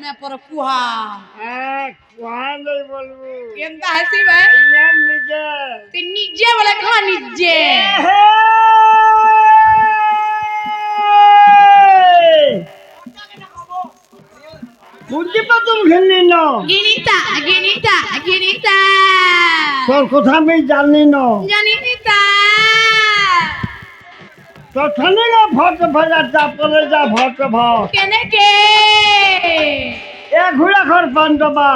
मैं पर कुहा कुहा नहीं बोलबू केंदा हसी बे अय्या निजे ती निजे बोले कहां निजे বুঝতে পা তুমি খেললি না गिनीता गिनीता गिनीता তোর কথা আমি জানি না জানিতা তোর খানে না ভট ভাজা চাপলে যা ভট ভট কেনে কে এ ঘোড়া ঘর পান্ডবা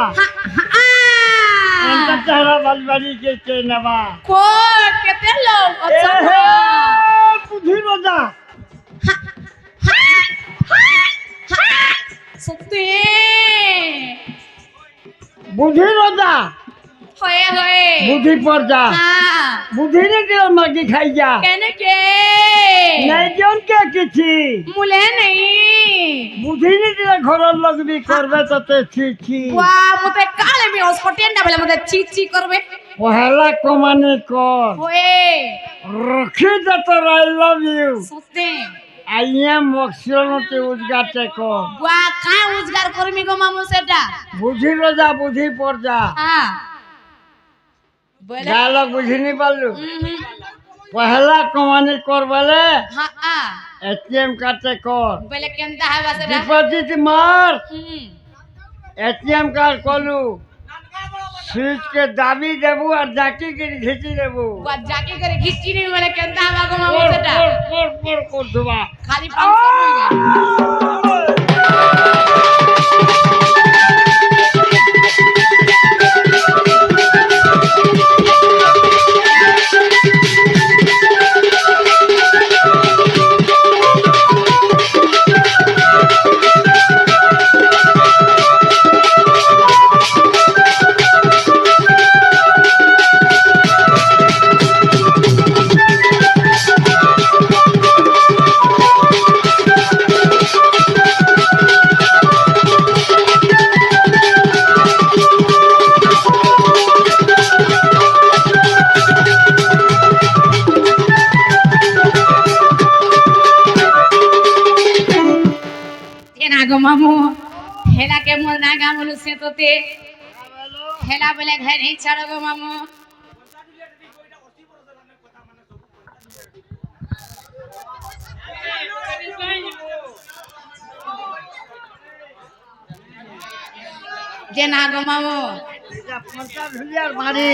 আ এন্টা চারা বালবাড়ি কে নেবা কো কেতে লোক এ হে বুঝি রোজা সত্যি বুঝি রোজা হয়ে হয়ে বুঝি পর যা হ্যাঁ বুঝি নে দিল মাগি খাই যা কেনে কে নাই জন কে কিছু মুলে নেই বুঝি নে দিল ঘরের লগবি করবে তোতে ছি ছি ওয়া মতে কালে মি হসপিটাল না বলে মতে চি চি করবে পহেলা কমানি কর হয়ে রখি দে তোর আই লাভ ইউ সত্যি আইয়া মক্সিলতে উজগাতে কর ওয়া কাই উজগার করমি গো মামু সেটা বুঝি রোজা বুঝি পর যা হ্যাঁ বলে ডায়লগ বুঝিনি পারলু পহেলা কমানি কর বলে হ্যাঁ এটিএম কার্ডে কর বলে কেনতা হবা সেটা ডিপোজিট মার এটিএম কার্ড কলু সুইচ के दाबी देबू और जाकी के घिची देबू ওয়া জাকি করে ঘিচি নি বলে কেনতা হবা গো মামু সেটা कर दुबा খালি 500 হই গেল गो मामू हेला के मोर ना गामलु से तोते हेला बोले घर नहीं छाड़ो गो मामू जे ना गो मामू 50 হুলিয়ার মারি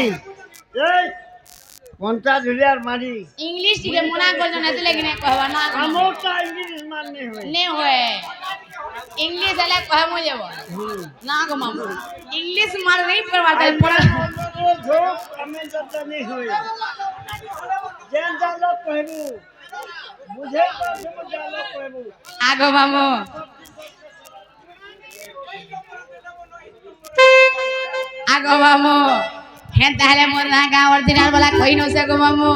এই 50 হুলিয়ার মারি इंग्लिश के मुना को जो नते लेकिन कहवा ना আমটা ইংলিশ মাননি হয় ने होए इंग्लिश अलग कह मुझे वो ना गो मामू इंग्लिश मार नहीं परवाता पड़ा जो আমি যত নেই হয় যেন জালো কইবু বুঝে পাবো জালো কইবু आगो मामू आगो मामू हे ताले मोर ना गाँव ओरिजिनल वाला कोई न से गो मामू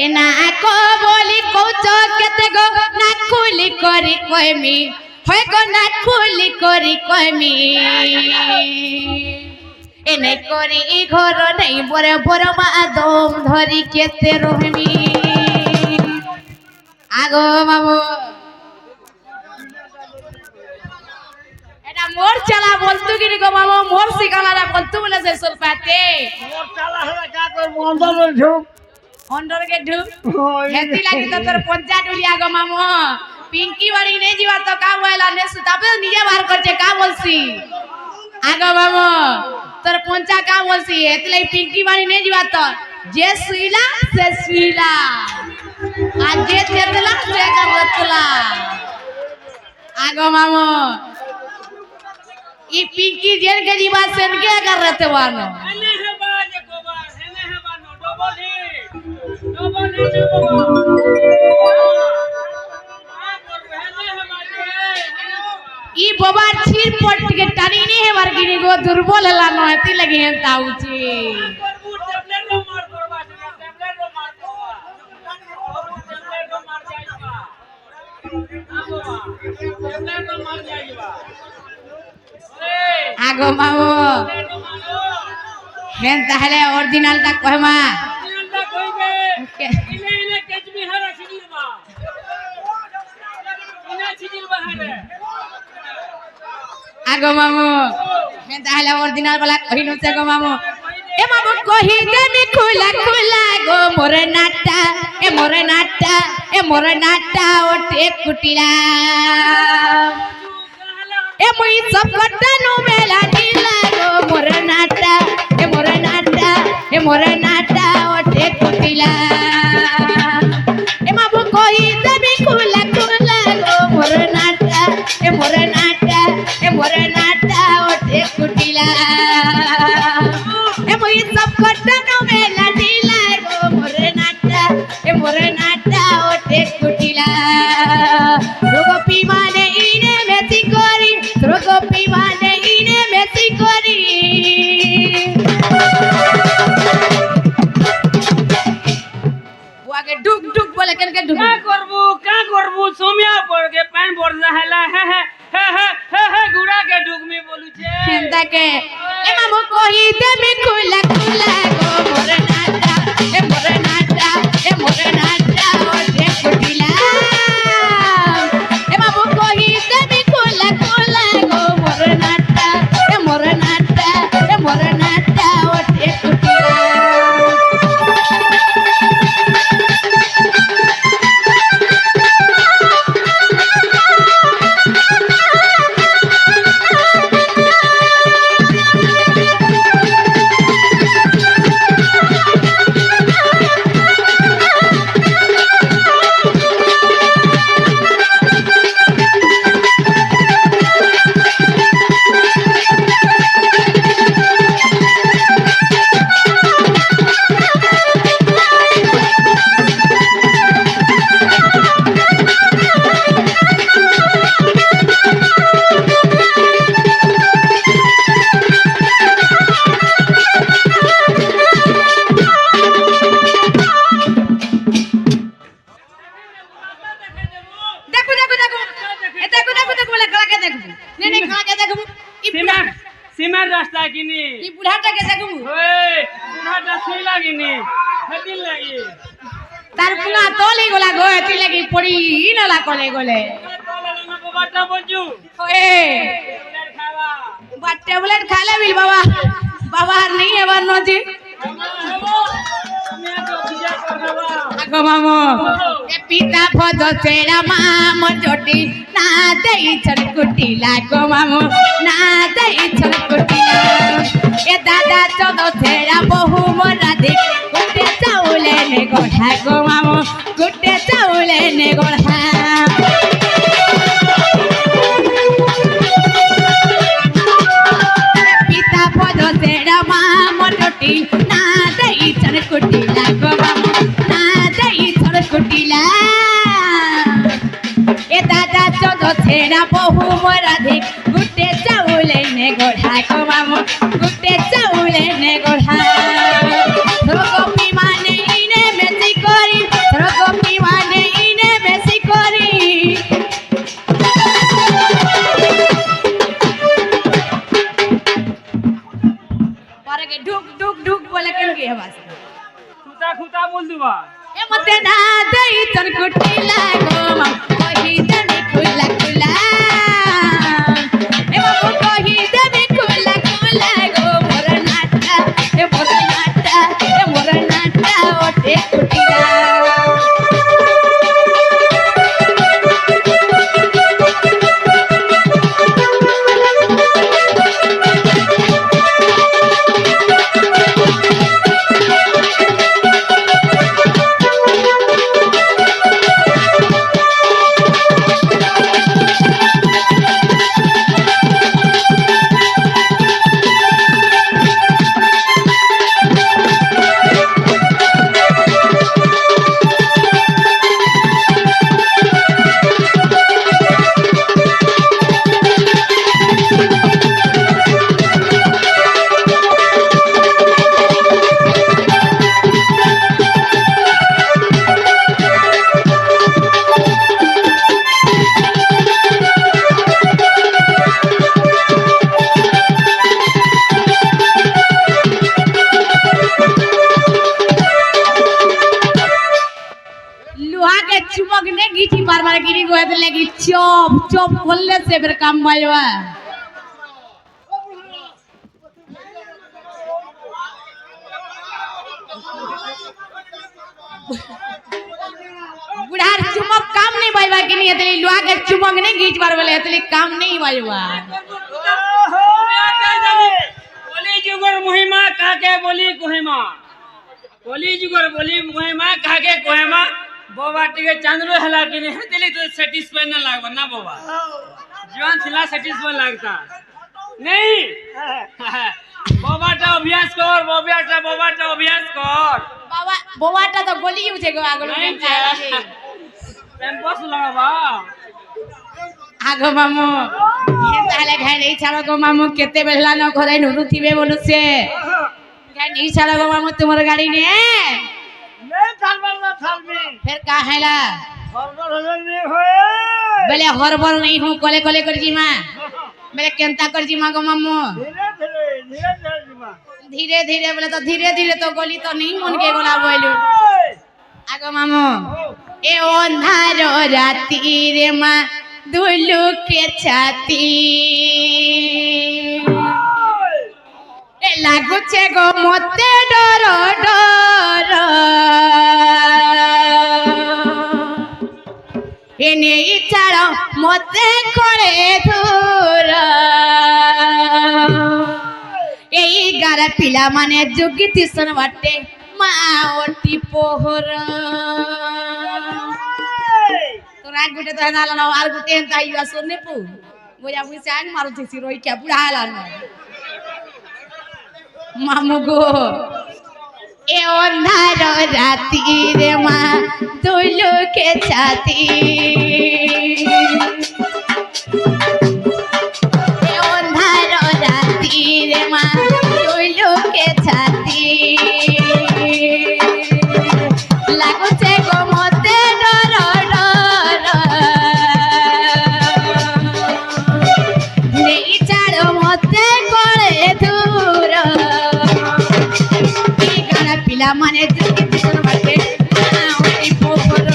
एना को बोली कोचो केते गो ना खुली करी कोइमी होय गो ना खुली करी कोइमी एने करी इ घर नहीं बरे बरे मा दम धरी केते रहमी आगो मामू এটা মোর চালা বলতু কি গো মামা মোর শিখালারা বলতু বলে সে সুলপাতে মোর চালা হলা কা করব অন্দর ঢুক অন্ডর কে ঢুক হেতি লাগি তো তোর পঞ্চা ডুলিয়া গো মামা পিঙ্কি বাড়ি নেই যাবা তো কা বইলা নে তারপরে নিজে বার করছে কা বলছি আগো মামা তোর পঞ্চা কা বলছি হেতি লাগি পিঙ্কি বাড়ি নেই যাবা তো যে সুইলা সে সুইলা আর যে তেতলা সে গতলা আগো মামা ई पिंकी जेल के जीवा सेन के कर रहते वानो एने है बाज गोबर एने है बानो डबल ही ई बाबा छीर पट के टानी नहीं है वर्गिनी गो दुर्बल ला न हती लगी है ताऊची टेबलेट लो मार करवा टेबलेट लो मार करवा टेबलेट लो मार जाईबा टेबलेट लो मार जाईबा आगो माओ हेन ताहले ओरिजिनल ता कहमा ओरिजिनल ता कहबे इने इने केच बिहार सिलीबा ছিজিল বাহারে আগো মামু হে তাহলে অরিজিনাল বলা কহিনু সে গো মামু এ মামু কহি দেবি খুলা খুলা গো মোরে নাটা এ মোরে নাটা ওটে কুটিলা এ মুই সব কটানু মেলা দিলা গো মোরে নাটা ওটে কুটিলা এ মামু কহি দেবি খুলা খুলা গো মোরে নাটা ওটে কুটিলা এ মুই সব কটানু মেলা দিলা গো মোরে নাটা ওটে কুটিলা রোগপি মানে ইনে মেসি করি वो आगे डुक डुक बोले केन के डुक का करबू सोमिया पड़ के पैन पड़ रहला हे गुड़ा के डुक में बोलू छे हेंदा के ए मामू कोही दे मी खुला खुला गो मोरे नाटा ओ दे कुटिला ए मामू कोही दे मी खुला खुला गो मोरे नाटा ओ दे कुटिला सीमेंट रास्ता किनी ई बुढ़ाटा के देखबू ओए बुढ़ाटा सुई लागिनी हदिल लागी तार पुना तोली गोला गो एती लगी पड़ी न ला कोले गोले बाटा बोजू ओए बा टेबलेट खाले बिल बाबा नहीं है वर नो जी আগো মামু এ পিতা ফদ সেরা মাম জটি না দেই ছড়কুটিলা গো মামু না দেই ছড়কুটিলা এ দাদা চদ সেরা বহু মোরা দেখ গুটে চাউলে নে গড়া গো মামু গুটে চাউলে নে গড়া পিতা পদ সেরা মাম জটি না দেই ছড়কুটিলা গো মামু না দেই ছড়কুটিলা এ দাদা চদ সেরা বহু মোরা দেখ গুটে চাউলে নে গড়া গো মামু গুটে চাউলে নে গড়া রোগপি মানে ইনে বেশি করি পরে কে ঢুক ঢুক ঢুক বলে কেন কি হবাস খুতা খুতা বল দিবা এ মতে না দেই ছড়কুটিলা গো মামু কহি দেবি খুলা খুলা এ মামু কহি দেবি খুলা খুলা গো মোরে নাটা ওটে কুটিলা लगी चौप चौप खोलने से फिर काम बाजवा बुढ़ार चुमक काम नहीं बाजवा कि नहीं इतनी लुआ के चुमक नहीं घींच बार बोले इतनी काम नहीं बाजवा बोली जुगर मुहिमा काके बोली कोहिमा बोली जुगर बोली मुहिमा काके कोहिमा बाबा टिके चांदलो हला कि नहीं दिली तो सैटिस्फाई ना लागबा ना बाबा जीवन सिला सैटिस्फाई लागता नहीं बाबाटा अभ्यास कर बाबाटा अभ्यास कर बाबा बोवाटा तो गोली उठे गो आगो नहीं पेम्पस लगाबा आगो मामू ये ताले घाय नहीं छाड़ो गो मामू केते बेला न घरे नुरु थिबे बोलु से घाय नहीं छाड़ो गो मामू तुम्हारे गाड़ी ने नहीं थालबल ना थालबी फिर का हैला हरबर हजर नहीं होए बोले हरबर नहीं हूं कोले कोले कर जी मां बोले केंता कर जी मां गो मामू धीरे जीवा धीरे धीरे बोले तो धीरे धीरे तो गोली तो नहीं मन के गोला बोलू आगो मामू ए ओंधारो राती रे मां दुलु के छाती ए लाଗୁছে গো মতে ডর ডর এ নেই ছাড়ো মতে করে দূর এই গারা পিলা মানে যোগী তিসন বাটে মা ওটি পোহর তোরা গুটে তো না না আর গুটে তাই আসনে পু বুঝা বুঝা আন মারুছি রই কে বুড়া হালানো মামু গো এ অন্ধার রাতি রে মা দুলু কে ছাতি এ অন্ধার রাতি রে মা দুলু কে ছাতি লাগুছে গো মতে ডর ডর নেই ছাড়ো মতে করে দূর পিলা মানে যোগী তিসন বাটে ওই পোহর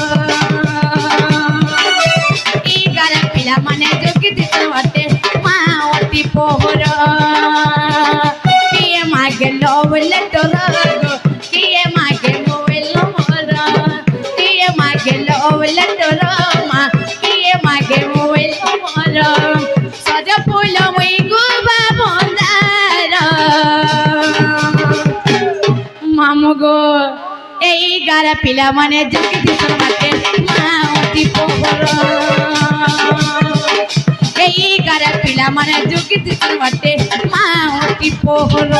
এই গারা পিলা মানে যোগী তিসন বাটে মা ওই পোহর কিয়ে মাগে লবলে তোর কিয়ে মাগে মোবাইল মোর কিয়ে মাগে লবলে তোর মা কিয়ে মাগে মোবাইল মোর সজ ফুল মই গুবা বন্দার মামু গো এই গারা পিলা মানে যোগী তিসন বাটে মা ওই পোহর এই গারা পিলা মানে যোগী তিসন বাটে মা ওই পোহর